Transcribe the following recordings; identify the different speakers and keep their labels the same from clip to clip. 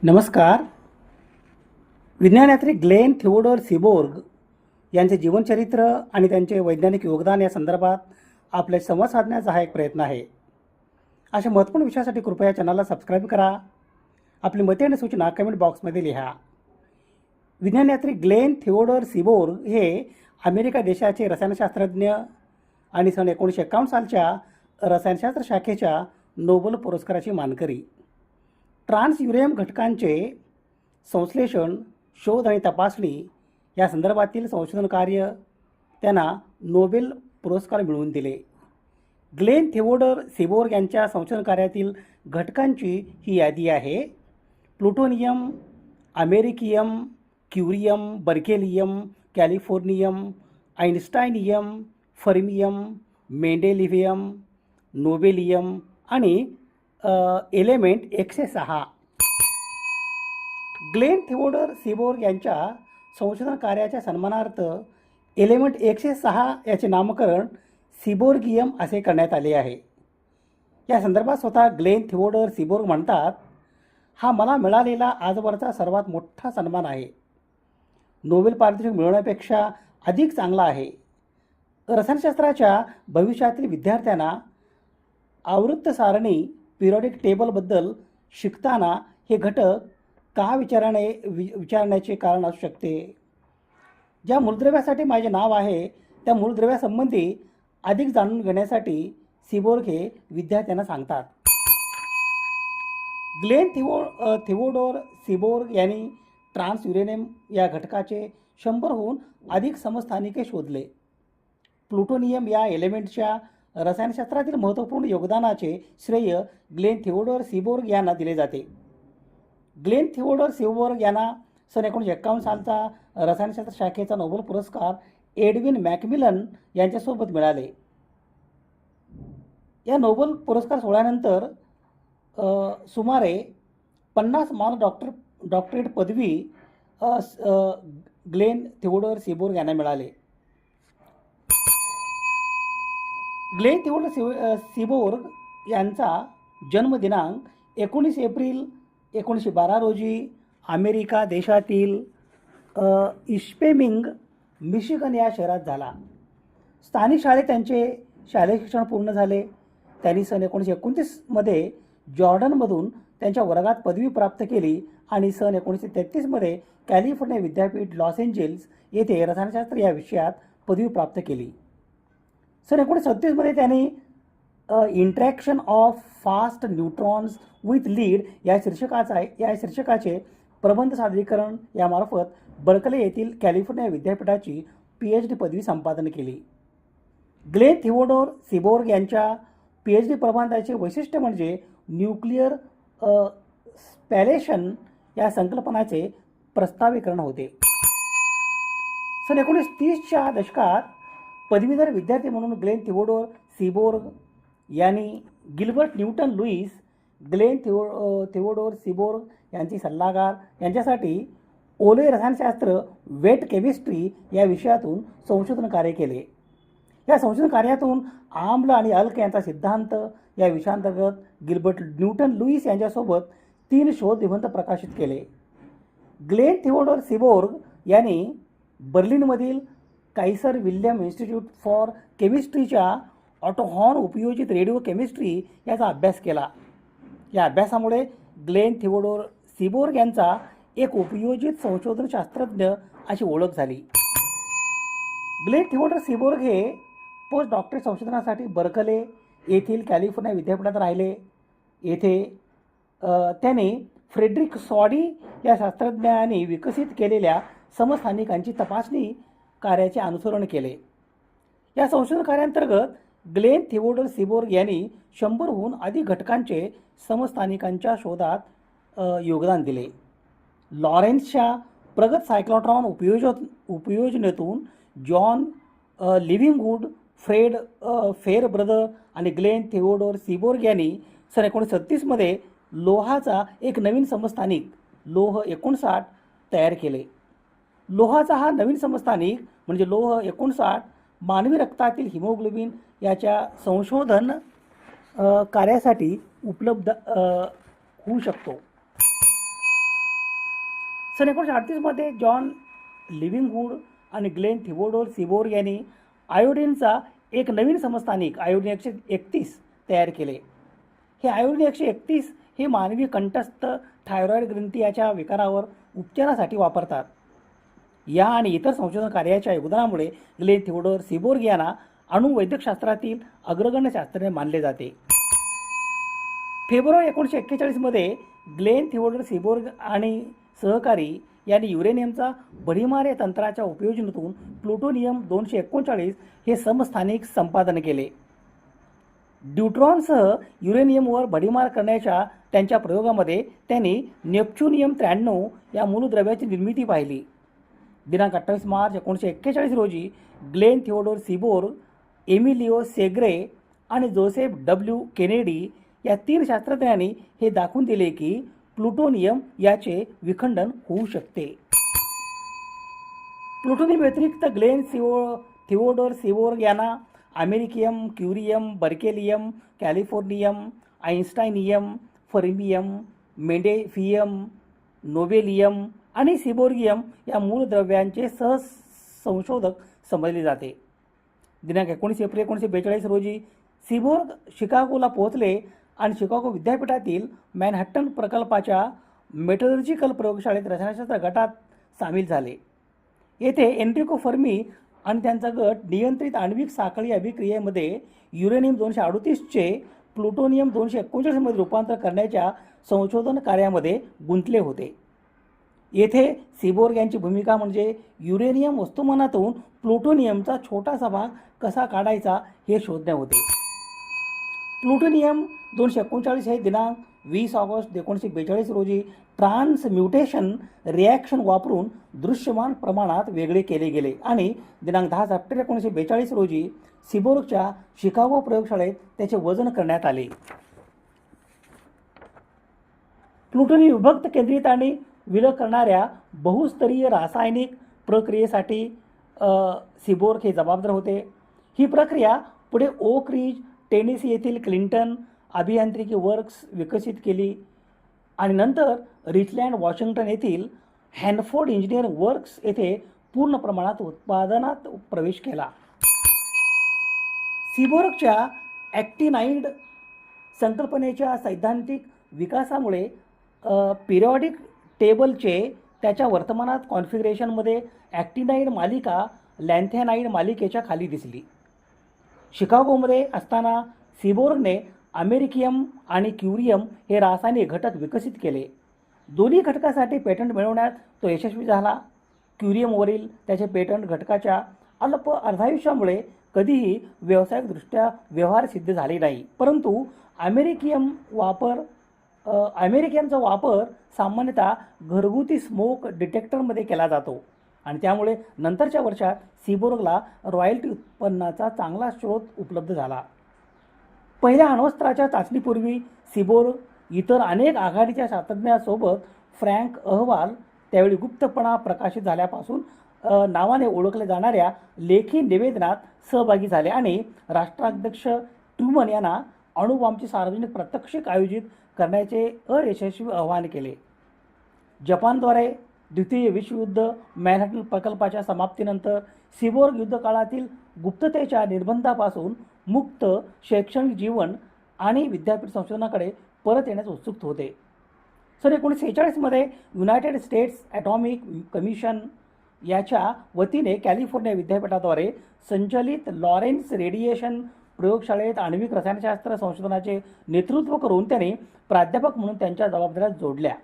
Speaker 1: नमस्कार. विज्ञानयात्री Glenn Theodore सीबोर्ग यांचे जीवनचरित्र आणि त्यांचे वैज्ञानिक योगदान या संदर्भात आपले संवाद साधण्याचा हा एक प्रयत्न आहे. अशा महत्त्वपूर्ण विषयासाठी कृपया चॅनलला सबस्क्राईब करा. आपली मते आणि सूचना कमेंट बॉक्समध्ये लिहा. विज्ञानयात्री ग्लेन थिओडोर सीबोर्ग हे अमेरिका देशाचे रसायनशास्त्रज्ञ आणि सन 1951 सालच्या रसायनशास्त्र शाखेच्या नोबेल पुरस्काराची मानकरी. ट्रान्स युरेनियम घटकांचे संश्लेषण, शोध आणि तपासणी या संदर्भातील संशोधन कार्य त्यांना नोबेल पुरस्कार मिळवून दिले. ग्लेन थिओडोर सीबोर्ग यांच्या संशोधन कार्यातील घटकांची ही यादी आहे. Plutonium, americium, curium, berkelium, californium, einsteinium, fermium, mendelevium, nobelium आणि एलिमेंट 106. ग्लेन थिओडोर सीबोर्ग यांच्या संशोधन कार्याच्या सन्मानार्थ एलिमेंट 106 याचे नामकरण सीबोर्गियम असे करण्यात आले आहे. या संदर्भात स्वतः ग्लेन थिओडोर सीबोर्ग म्हणतात, हा मला मिळालेला आजवरचा सर्वात मोठा सन्मान आहे. नोबेल पारितोषिक मिळवण्यापेक्षा अधिक चांगला आहे. रसायनशास्त्राच्या भविष्यातील विद्यार्थ्यांना आवर्त सारणी पिरियॉडिक टेबलबद्दल शिकताना हे घटक का विचारण्याचे कारण असू शकते. ज्या मूलद्रव्यासाठी माझे नाव आहे त्या मूलद्रव्यासंबंधी अधिक जाणून घेण्यासाठी सीबोर्ग हे विद्यार्थ्यांना सांगतात. ग्लेन थिओडोर सीबोर्ग यांनी ट्रान्स युरेनियम या घटकाचे 100हून अधिक समस्थानिके शोधले. प्लुटोनियम या एलिमेंटच्या रसायनशास्त्रातील महत्त्वपूर्ण योगदानाचे श्रेय ग्लेन थिओडोर सीबोर्ग यांना दिले जाते. ग्लेन थिओडोर सीबोर्ग यांना सन 1951 सालचा रसायनशास्त्र शाखेचा नोबेल पुरस्कार एडविन मॅकमिलन यांच्यासोबत मिळाले. या नोबेल पुरस्कार सोहळ्यानंतर सुमारे 50 डॉक्टरेट पदवी ग्लेन थिओडोर सीबोर्ग यांना मिळाले. ग्लेन थिओडोर सीबोर्ग यांचा जन्मदिनांक 19 एप्रिल 1912 रोजी अमेरिका देशातील इश्पेमिंग, मिशिगन या शहरात झाला. स्थानिक शाळेत त्यांचे शालेय शिक्षण पूर्ण झाले. त्यांनी सन 1929 जॉर्डनमधून त्यांच्या वर्गात पदवी प्राप्त केली आणि सन 1933 कॅलिफोर्निया विद्यापीठ लॉस एंजेल्स येथे रसायनशास्त्र या विषयात पदवी प्राप्त केली. सन 1937 त्यांनी interaction of fast neutrons with lead या शीर्षकाचे प्रबंध सादरीकरण यामार्फत बर्कले येथील कॅलिफोर्निया विद्यापीठाची PhD पदवी संपादन केली. ग्लेन थिओडोर सीबोर्ग यांच्या PhD प्रबंधाचे वैशिष्ट्य म्हणजे न्यूक्लिअर स्पॅलेशन या संकल्पनाचे प्रस्तावीकरण होते. सन 1930च्या दशकात पदवीधर विद्यार्थी म्हणून ग्लेन थिओडोर सीबोर्ग यांनी Gilbert Newton Lewis, Glenn Theodore Seaborg यांची सल्लागार यांच्यासाठी ओले रसायनशास्त्र वेट केमिस्ट्री या विषयातून संशोधन कार्य केले. या संशोधन कार्यातून आम्ल आणि अल्क यांचा सिद्धांत या विषयाअंतर्गत गिल्बर्ट न्यूटन लुईस यांच्यासोबत 3 शोध निबंध प्रकाशित केले. ग्लेन थिओडोर सीबोर्ग यांनी बर्लिनमधील कायसर विल्यम इन्स्टिट्यूट फॉर केमिस्ट्रीच्या ऑटो हॉर्न उपयोजित रेडिओ केमिस्ट्री याचा अभ्यास केला. या अभ्यासामुळे ग्लेन थिओडोर सीबोर्ग यांचा एक उपयोजित संशोधन शास्त्रज्ञ अशी ओळख झाली. ग्लेन थिओडोर सीबोर्ग हे पोस्ट डॉक्टरेट संशोधनासाठी बर्कले येथील कॅलिफोर्निया विद्यापीठात राहिले. येथे त्यांनी फ्रेडरिक सॉडी या शास्त्रज्ञांनी विकसित केलेल्या समस्थानिकांची तपासणी कार्याचे अनुसरण केले. या संशोधन कार्याअंतर्गत ग्लेन थिओडोर सीबोर्ग यांनी 100हून अधिक घटकांचे समस्थानिकांच्या शोधात योगदान दिले. लॉरेन्सच्या प्रगत सायक्लोट्रॉन उपयोजनेतून जॉन लिव्हिंगवूड, फ्रेड फेअरब्रदर आणि ग्लेन थिओडोर सीबोर्ग यांनी सन 1936 लोहाचा एक नवीन समस्थानिक लोह 59 तयार केले. लोहाचा हा नवीन समस्थानिक म्हणजे लोह 59 मानवी रक्तातील हिमोग्लोबिन याच्या संशोधन कार्यासाठी उपलब्ध होऊ शकतो. सन 1938मध्ये जॉन लिव्हिंगवूड आणि ग्लेन थिओडोर सीबोर्ग यांनी आयोडीनचा एक नवीन समस्थानिक आयोडीन 131 तयार केले. हे आयोडीन 131 हे मानवी कंठस्थ थायरॉईड ग्रंथी याच्या विकारावर उपचारासाठी वापरतात. या आणि इतर संशोधन कार्याच्या योगदानामुळे ग्लेन थिओडोर सीबोर्ग यांना अणुवैद्यकशास्त्रातील अग्रगण्य शास्त्रज्ञ मानले जाते. फेब्रुवारी 1941मध्ये ग्लेन थिओडोर सीबोर्ग आणि सहकारी यांनी युरेनियमचा भडीमार या तंत्राच्या उपयोजनेतून प्लुटोनियम 239 हे समस्थानिक संपादन केले. ड्यूट्रॉनसह युरेनियमवर भडीमार करण्याच्या त्यांच्या प्रयोगामध्ये त्यांनी नेप्च्युनियम 93 या मूलद्रव्याची निर्मिती पाहिली. दिनांक 28 मार्च 1941 रोजी ग्लेन थिओडोर सीबोर्ग, एमिलिओ सेग्रे आणि जोसेफ डब्ल्यू केनेडी या 3 शास्त्रज्ञांनी हे दाखवून दिले की प्लुटोनियम याचे विखंडन होऊ शकते. प्लुटोनियम व्यतिरिक्त ग्लेन थिओडोर सीबोर्ग यांना americium, curium, berkelium, कॅलिफोर्नियम, आइन्स्टाइनियम, fermium, मेंडेफियम, nobelium आणि सीबोर्गियम या मूलद्रव्यांचे सहसंशोधक समजले जाते. दिनांक 19 एप्रिल 1942 रोजी सीबोर्ग शिकागोला पोहोचले आणि शिकागो विद्यापीठातील मॅनहॅटन प्रकल्पाच्या मेटलर्जिकल प्रयोगशाळेत रसायनशास्त्र गटात सामील झाले. येथे एन्रिको फर्मी आणि त्यांचा गट नियंत्रित आण्विक साखळी अभिक्रियेमध्ये युरेनियम 238चे प्लुटोनियम 239 मध्ये रूपांतर करण्याच्या संशोधन कार्यामध्ये गुंतले होते. येथे सीबोर्ग यांची भूमिका म्हणजे युरेनियम वस्तुमानातून प्लुटोनियमचा छोटासा भाग कसा काढायचा हे शोधणे होते. प्लुटोनियम 239 हे दिनांक 20 ऑगस्ट 1942 रोजी ट्रान्सम्युटेशन रिॲक्शन वापरून दृश्यमान प्रमाणात वेगळे केले गेले आणि दिनांक 10 सप्टेंबर 1942 रोजी सीबोर्गच्या शिकागो प्रयोगशाळेत त्याचे वजन करण्यात आले. प्लुटोनियम विभक्त, केंद्रित आणि विलग करणाऱ्या बहुस्तरीय रासायनिक प्रक्रियेसाठी सीबोर्ग हे जबाबदार होते. ही प्रक्रिया पुढे ओक रिज, टेनेसी येथील क्लिंटन अभियांत्रिकी वर्क्स विकसित केली आणि नंतर रिचलँड, वॉशिंग्टन येथील हॅनफोर्ड इंजिनिअरिंग वर्क्स येथे पूर्ण प्रमाणात उत्पादनात प्रवेश केला. सीबोर्गच्या ॲक्टिनाइड संकल्पनेच्या सैद्धांतिक विकासामुळे पिरियॉडिक टेबलचे त्याच्या वर्तमानात कॉन्फिगरेशनमध्ये ॲक्टिनाइड मालिका लॅन्थॅनाइड मालिकेच्या खाली दिसली. शिकागोमध्ये असताना सीबोर्गने अमेरिकियम आणि क्युरियम हे रासायनिक घटक विकसित केले. दोन्ही घटकासाठी पेटंट मिळवण्यात तो यशस्वी झाला. क्युरियमवरील त्याचे पेटंट घटकाच्या अल्प अर्धायुष्यामुळे कधीही व्यावसायिकदृष्ट्या व्यवहार सिद्ध झाले नाही, परंतु अमेरिकियमचा वापर सामान्यतः घरगुती स्मोक डिटेक्टरमध्ये केला जातो आणि त्यामुळे नंतरच्या वर्षात सीबोर्गला रॉयल्टी उत्पन्नाचा चांगला स्रोत उपलब्ध झाला. पहिल्या अण्वस्त्राच्या चाचणीपूर्वी सीबोर्ग इतर अनेक आघाडीच्या शास्त्रज्ञांसोबत फ्रँक अहवाल, त्यावेळी गुप्तपणा प्रकाशित झाल्यापासून नावाने ओळखले जाणाऱ्या लेखी निवेदनात सहभागी झाले आणि राष्ट्राध्यक्ष ट्रुमन यांना अणुबॉम्बचे सार्वजनिक प्रात्यक्षिक आयोजित करण्याचे अयशस्वी आवाहन केले. जपानद्वारे द्वितीय विश्वयुद्ध मॅनहॅटन प्रकल्पाच्या समाप्तीनंतर सीबोर्ग युद्धकाळातील गुप्ततेच्या निर्बंधापासून मुक्त शैक्षणिक जीवन आणि विद्यापीठ संशोधनाकडे परत येण्यास उत्सुक होते. सन 1946मध्ये युनायटेड स्टेट्स ॲटॉमिक कमिशन याच्या वतीने कॅलिफोर्निया विद्यापीठाद्वारे संचलित लॉरेन्स रेडिएशन प्रयोगशाळेत आण्विक रसायनशास्त्र संशोधनाचे नेतृत्व करून त्याने प्राध्यापक म्हणून त्यांच्या जबाबदाऱ्या जोडल्या.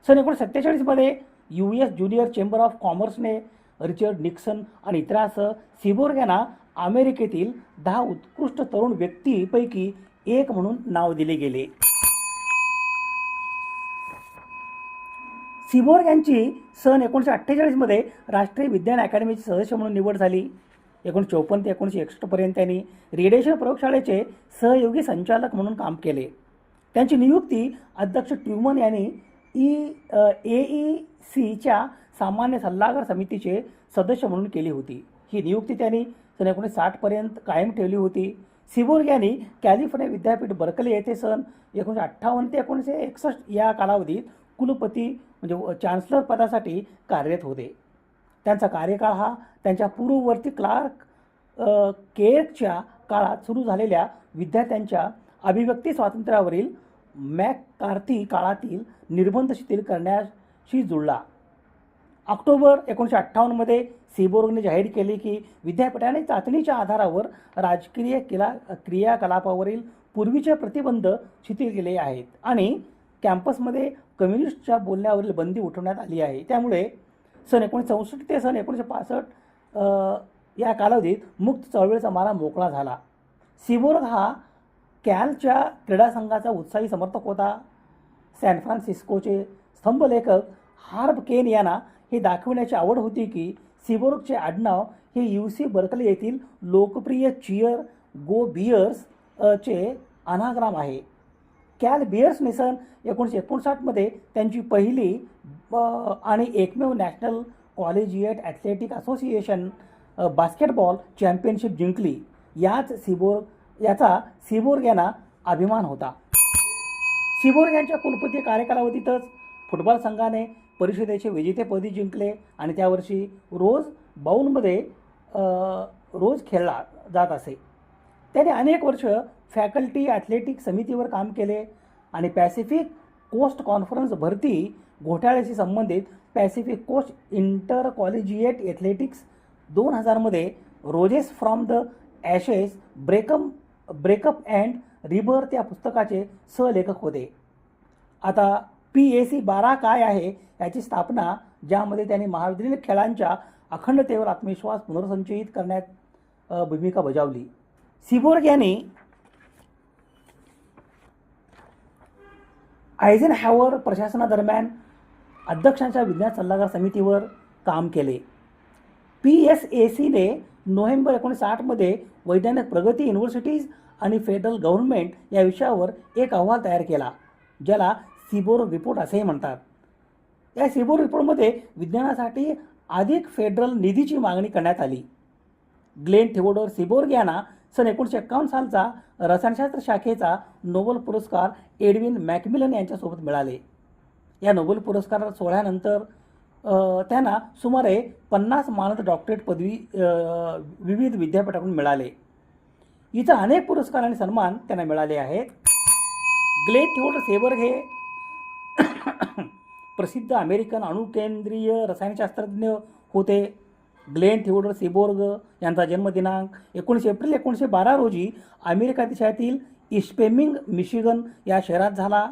Speaker 1: सन 1947मध्ये US ज्युनियर चेंबर ऑफ कॉमर्सने रिचर्ड निक्सन आणि इतरांसह सीबोर्ग यांना अमेरिकेतील 10 उत्कृष्ट तरुण व्यक्तीपैकी एक म्हणून नाव दिले गेले. सीबोर्ग यांची सन 1948मध्ये राष्ट्रीय विज्ञान अकादमीचे सदस्य म्हणून निवड झाली. 1954 ते 1961 पर्यंत त्यांनी रेडिएशन प्रयोगशाळेचे सहयोगी संचालक म्हणून काम केले. त्यांची नियुक्ती अध्यक्ष ट्रुमन यांनी AECच्या सामान्य सल्लागार समितीचे सदस्य म्हणून केली होती. ही नियुक्ती त्यांनी सन 1960 पर्यंत कायम ठेवली होती. सीबोर्ग यांनी कॅलिफोर्निया विद्यापीठ बर्कले येथे सन 1958 ते 1961 या कालावधीत कुलपती म्हणजे चान्सलर पदासाठी कार्यरत होते. त्यांचा कार्यकाळ हा त्यांच्या पूर्ववर्ती क्लार्क केर्कच्या काळात सुरू झालेल्या विद्यार्थ्यांच्या अभिव्यक्ती स्वातंत्र्यावरील मॅककार्थी काळातील निर्बंध शिथिल करण्याशी जुळला. ऑक्टोबर 1958मध्ये सीबोर्गने जाहीर केले की विद्यापीठाने चाचणीच्या आधारावर राजकीय क्रियाकलापावरील पूर्वीचे प्रतिबंध शिथिल केले आहेत आणि कॅम्पसमध्ये कम्युनिस्टच्या बोलण्यावरील बंदी उठवण्यात आली आहे. त्यामुळे सन 1964 ते सन 1965 या कालावधीत मुक्त चळवळीचा मारा मोकळा झाला. सीबोर्ग हा कॅलच्या क्रीडा संघाचा उत्साही समर्थक होता. सॅन फ्रान्सिस्कोचे स्तंभलेखक हार्ब केन यांना हे दाखविण्याची आवड होती की सीबोर्गचे आडनाव हे UC बर्कले येथील लोकप्रिय चिअर गो बियर्स चे अनाग्राम आहे. कॅल बियर्सने सन 1959मध्ये त्यांची पहिली आणि एकमेव national collegiate athletic association basketball championship जिंकली. याचा सीबोर्ग यांना अभिमान होता. सीबोर्ग यांच्या कुलपती कार्यकालावधीतच फुटबॉल संघाने परिषदेचे विजेतेपदी जिंकले आणि त्या वर्षी रोज बाउलमध्ये रोज खेळला जात असे. त्याने अनेक वर्ष फॅकल्टी ॲथलेटिक समितीवर काम केले आणि पॅसिफिक कोस्ट कॉन्फरन्स भरती घोटाळ्याशी संबंधित Pacific Coast intercollegiate athletics 2000मध्ये Roses from the Ashes breakup and rebirth या पुस्तकाचे सहलेखक होते. आता PAC 12 काय आहे याची स्थापना, ज्यामध्ये त्यांनी महाविद्यालयीन खेळांच्या अखंडतेवर आत्मविश्वास पुनर्संचयित करण्यात भूमिका बजावली. सीबोर्ग यांनी आयझेनहॉवर प्रशासनादरम्यान अध्यक्षांच्या विज्ञान सल्लागार समितीवर काम केले. PSACने नोव्हेंबर 1960मध्ये वैज्ञानिक प्रगती, युनिव्हर्सिटीज आणि फेडरल गव्हर्नमेंट या विषयावर एक अहवाल तयार केला, ज्याला सीबोर्ग रिपोर्ट असेही म्हणतात. या सीबोर्ग रिपोर्टमध्ये विज्ञानासाठी अधिक फेडरल निधीची मागणी करण्यात आली. ग्लेन थिओडोर सीबोर्ग यांना सन 1951 सालचा रसायनशास्त्र शाखेचा नोबेल पुरस्कार एडविन मॅकमिलन यांच्यासोबत मिळाले. या नोबेल पुरस्कार सोहळ्यानंतर त्यांना सुमारे 50 मानद डॉक्टरेट पदवी विविध विद्यापीठाकडून मिळाले. इतर अनेक पुरस्कार आणि सन्मान त्यांना मिळाले आहेत. ग्लेन थिओडोर सीबोर्ग हे प्रसिद्ध अमेरिकन अणुकेंद्रीय रसायनशास्त्रज्ञ होते. ग्लेन थिओडोर सीबोर्ग यांचा जन्मदिनांक 19 एप्रिल 1912 रोजी अमेरिका देशातील इस्पेमिंग मिशिगन या शहरात झाला.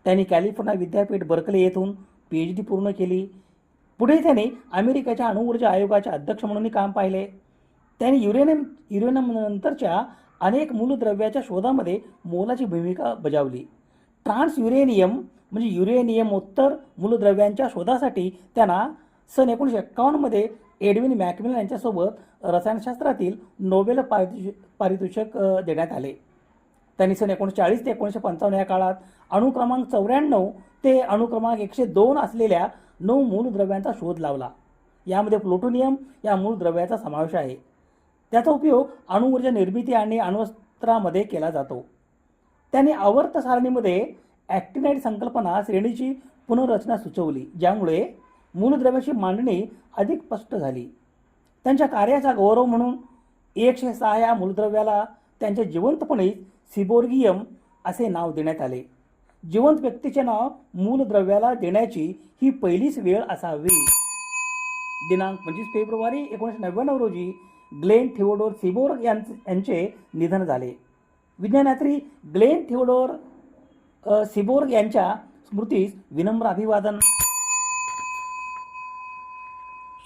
Speaker 1: त्यांनी कॅलिफोर्निया विद्यापीठ बर्कले येथून PhD पूर्ण केली. पुढे त्यांनी अमेरिकेच्या अणुऊर्जा आयोगाचे अध्यक्ष म्हणूनही काम पाहिले. त्यांनी युरेनियम नंतरच्या अनेक मूलद्रव्याच्या शोधामध्ये मोलाची भूमिका बजावली. ट्रान्स युरेनियम म्हणजे युरेनियमोत्तर मूलद्रव्यांच्या शोधासाठी त्यांना सन 1951मध्ये एडविन मॅकमिलन यांच्यासोबत रसायनशास्त्रातील नोबेल पारितोषिक देण्यात आले. त्यांनी सन 1940 ते 1955 या काळात अणुक्रमांक 94 ते अणुक्रमांक 102 असलेल्या 9 मूलद्रव्यांचा शोध लावला. यामध्ये प्लुटोनियम या मूलद्रव्याचा समावेश आहे. त्याचा उपयोग अणुऊर्जा निर्मिती आणि अण्वस्त्रामध्ये केला जातो. त्यांनी आवर्त सारणीमध्ये ॲक्टिनाइड संकल्पना श्रेणीची पुनर्रचना सुचवली, ज्यामुळे मूलद्रव्याची मांडणी अधिक स्पष्ट झाली. त्यांच्या कार्याचा गौरव म्हणून 106 या मूलद्रव्याला त्यांच्या जिवंतपणी सीबोर्गियम असे नाव देण्यात आले. जिवंत व्यक्तीचे नाव मूलद्रव्याला देण्याची ही पहिलीच वेळ असावी. दिनांक 25 फेब्रुवारी 1999 रोजी ग्लेन थिओडोर सीबोर्ग यांचे निधन झाले. विज्ञानयात्री ग्लेन थिओडोर सीबोर्ग यांच्या स्मृतीस विनम्र अभिवादन.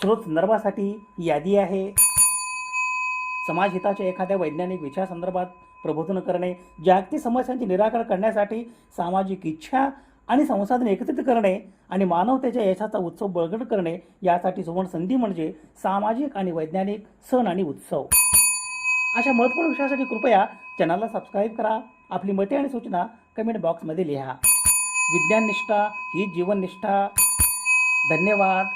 Speaker 1: स्रोत संदर्भासाठी ही यादी आहे. समाजहिताच्या एखाद्या वैज्ञानिक विषयासंदर्भात प्रबोधन करणे, जागतिक समस्यांचे निराकरण करण्यासाठी सामाजिक इच्छा आणि संसाधन एकत्रित करणे आणि मानवतेच्या यशाचा उत्सव बळकट करणे यासाठी सुवर्ण संधी म्हणजे सामाजिक आणि वैज्ञानिक सण आणि उत्सव. अशा महत्त्वपूर्ण विषयासाठी कृपया चॅनलला सबस्क्राईब करा. आपली मते आणि सूचना कमेंट बॉक्समध्ये लिहा. विज्ञान निष्ठा ही जीवननिष्ठा. धन्यवाद.